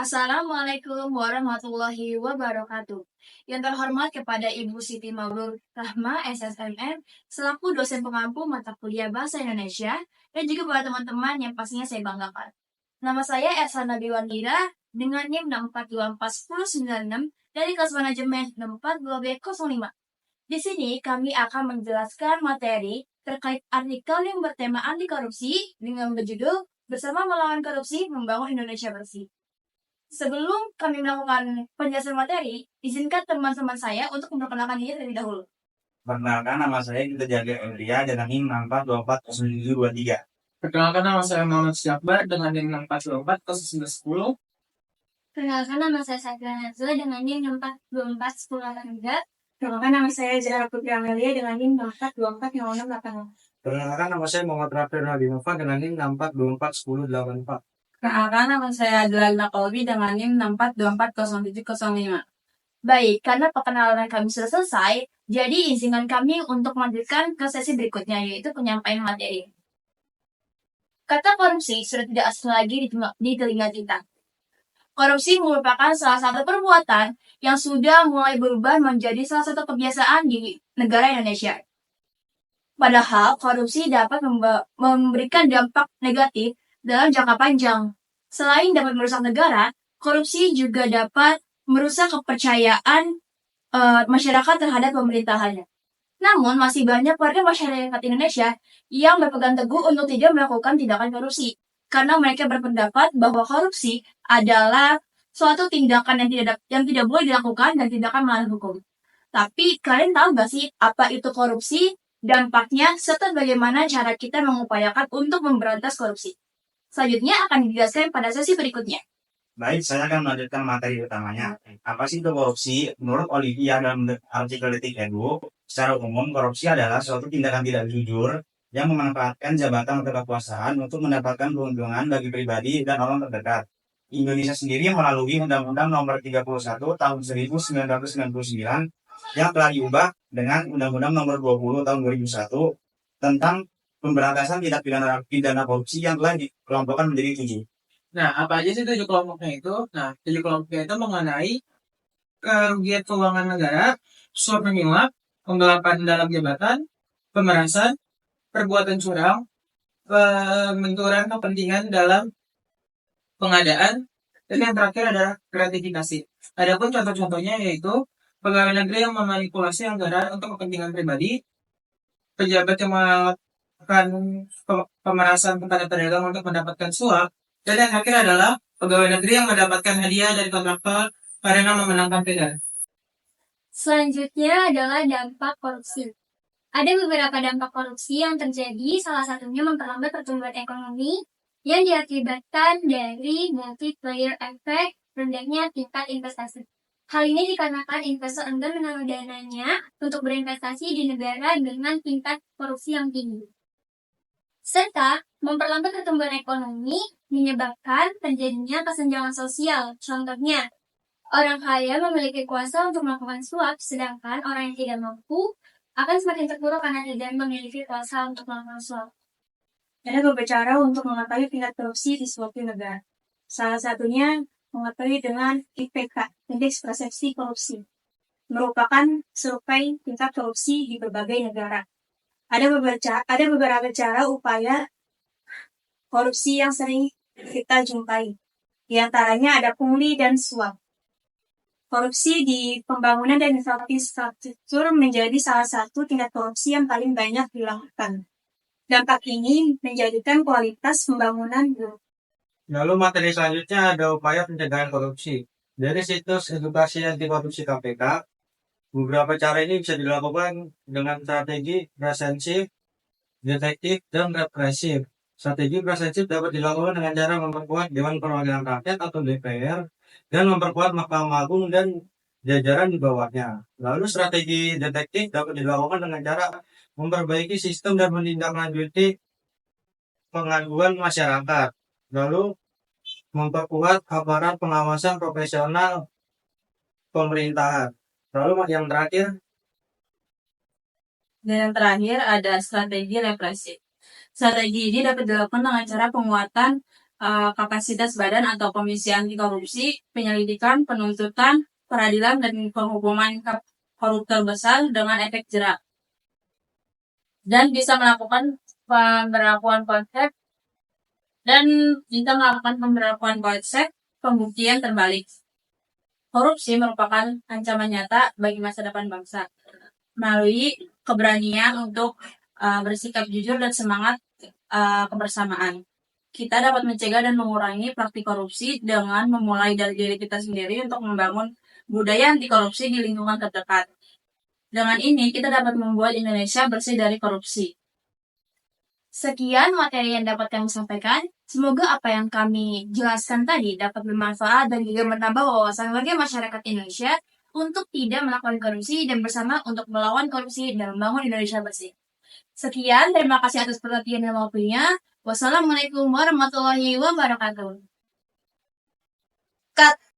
Assalamualaikum warahmatullahi wabarakatuh. Yang terhormat kepada Ibu Siti Maulur Rahma, SSMM, selaku dosen pengampu mata kuliah Bahasa Indonesia, dan juga buat teman-teman yang pastinya saya banggakan. Nama saya Ersa Nabiwandira dengan NIM 6424196 dari kelas manajemen 642B05. Di sini kami akan menjelaskan materi terkait artikel yang bertema anti korupsi dengan berjudul Bersama Melawan Korupsi Membangun Indonesia Bersih. Sebelum kami melakukan penjelasan materi, izinkan teman-teman saya untuk memperkenalkan diri terlebih dahulu. Perkenalkan, nama saya Gita Jaga Endria dengan NIM 6424073. Perkenalkan, nama saya Muhammad Syakbar dengan NIM 6440910. Perkenalkan, nama saya Sagra Nazla dengan NIM 6424103. Perkenalkan, nama saya Zahra Putri Amelia dengan NIM 6424068. Perkenalkan, nama saya Muhammad Rafi Radinova dengan NIM 6441084. Perkenalkan, nama saya Adlana Kolbi dengan NIM 642407005. Baik, karena perkenalan kami sudah selesai, jadi izinkan kami untuk melanjutkan ke sesi berikutnya, yaitu penyampaian materi. Kata korupsi sudah tidak asing lagi di telinga kita. Korupsi merupakan salah satu perbuatan yang sudah mulai berubah menjadi salah satu kebiasaan di negara Indonesia. Padahal korupsi dapat memberikan dampak negatif dalam jangka panjang. Selain dapat merusak negara, korupsi juga dapat merusak kepercayaan masyarakat terhadap pemerintahannya. Namun, masih banyak warga masyarakat Indonesia yang berpegang teguh untuk tidak melakukan tindakan korupsi. Karena mereka berpendapat bahwa korupsi adalah suatu tindakan yang tidak boleh dilakukan dan tindakan melanggar hukum. Tapi, kalian tahu gak sih apa itu korupsi, dampaknya, serta bagaimana cara kita mengupayakan untuk memberantas korupsi? Selanjutnya akan dijelaskan pada sesi berikutnya. Baik, saya akan melanjutkan materi utamanya. Apa sih itu korupsi? Menurut Olivia dalam artikel Detik Edu, secara umum korupsi adalah suatu tindakan tidak jujur yang memanfaatkan jabatan atau kekuasaan untuk mendapatkan keuntungan bagi pribadi dan orang terdekat. Indonesia sendiri melalui Undang-Undang Nomor 31 Tahun 1999 yang telah diubah dengan Undang-Undang Nomor 20 Tahun 2001 tentang pemberantasan tindak pidana korupsi yang telah dikelompokkan menjadi 7. Nah, apa aja sih 7 kelompoknya itu? Nah, 7 kelompoknya itu mengenai kerugian keuangan negara, suap menyuap, penggelapan dalam jabatan, pemerasan, perbuatan curang, pembenturan kepentingan dalam pengadaan, dan yang terakhir adalah gratifikasi. Adapun contoh-contohnya yaitu pegawai negeri yang memanipulasi anggaran untuk kepentingan pribadi, pejabat yang melakukan pemerasan kepada pedagang untuk mendapatkan suap, dan yang terakhir adalah pegawai negeri yang mendapatkan hadiah dari kontraktor karena memenangkan tender. Selanjutnya adalah dampak korupsi. Ada beberapa dampak korupsi yang terjadi, salah satunya memperlambat pertumbuhan ekonomi yang diakibatkan dari multiplier effect rendahnya tingkat investasi. Hal ini dikarenakan investor enggan menaruh dananya untuk berinvestasi di negara dengan tingkat korupsi yang tinggi. Serta memperlambat pertumbuhan ekonomi menyebabkan terjadinya kesenjangan sosial. Contohnya, orang kaya memiliki kuasa untuk melakukan suap, sedangkan orang yang tidak mampu akan semakin terpuruk karena tidak memiliki kuasa untuk melakukan suap. Ada beberapa cara untuk mengetahui tingkat korupsi di suatu negara. Salah satunya mengetahui dengan IPK, Indeks Persepsi Korupsi, merupakan survei tingkat korupsi di berbagai negara. Ada beberapa cara upaya korupsi yang sering kita jumpai. Di antaranya ada pungli dan suap. Korupsi di pembangunan dan infrastruktur menjadi salah satu tingkat korupsi yang paling banyak dilakukan. Dampak ini menjadikan kualitas pembangunan buruk. Lalu materi selanjutnya ada upaya pencegahan korupsi. Dari situs edukasi anti korupsi KPK, beberapa cara ini bisa dilakukan dengan strategi preventif, detektif, dan represif. Strategi preventif dapat dilakukan dengan cara memperkuat Dewan Perwakilan Rakyat atau DPR dan memperkuat Mahkamah Agung dan jajaran di bawahnya. Lalu strategi detektif dapat dilakukan dengan cara memperbaiki sistem dan menindaklanjuti pengaduan masyarakat. Lalu memperkuat aparat pengawasan profesional pemerintahan. Lalu yang terakhir, Dan yang terakhir ada strategi represif. Strategi ini dapat dilakukan dengan cara penguatan kapasitas badan atau komisi anti korupsi, penyelidikan, penuntutan, peradilan, dan penghukuman koruptor besar dengan efek jerak. Dan bisa melakukan pemberlakuan konsep pembuktian terbalik. Korupsi merupakan ancaman nyata bagi masa depan bangsa. Melalui keberanian untuk bersikap jujur dan semangat kebersamaan, kita dapat mencegah dan mengurangi praktik korupsi dengan memulai dari diri kita sendiri untuk membangun budaya anti korupsi di lingkungan terdekat. Dengan ini, kita dapat membuat Indonesia bersih dari korupsi. Sekian materi yang dapat kami sampaikan. Semoga apa yang kami jelaskan tadi dapat bermanfaat dan juga menambah wawasan warga masyarakat Indonesia untuk tidak melakukan korupsi dan bersama untuk melawan korupsi dan membangun Indonesia bersih. Sekian, terima kasih atas perhatian dan waktunya. Wassalamualaikum warahmatullahi wabarakatuh. Cut.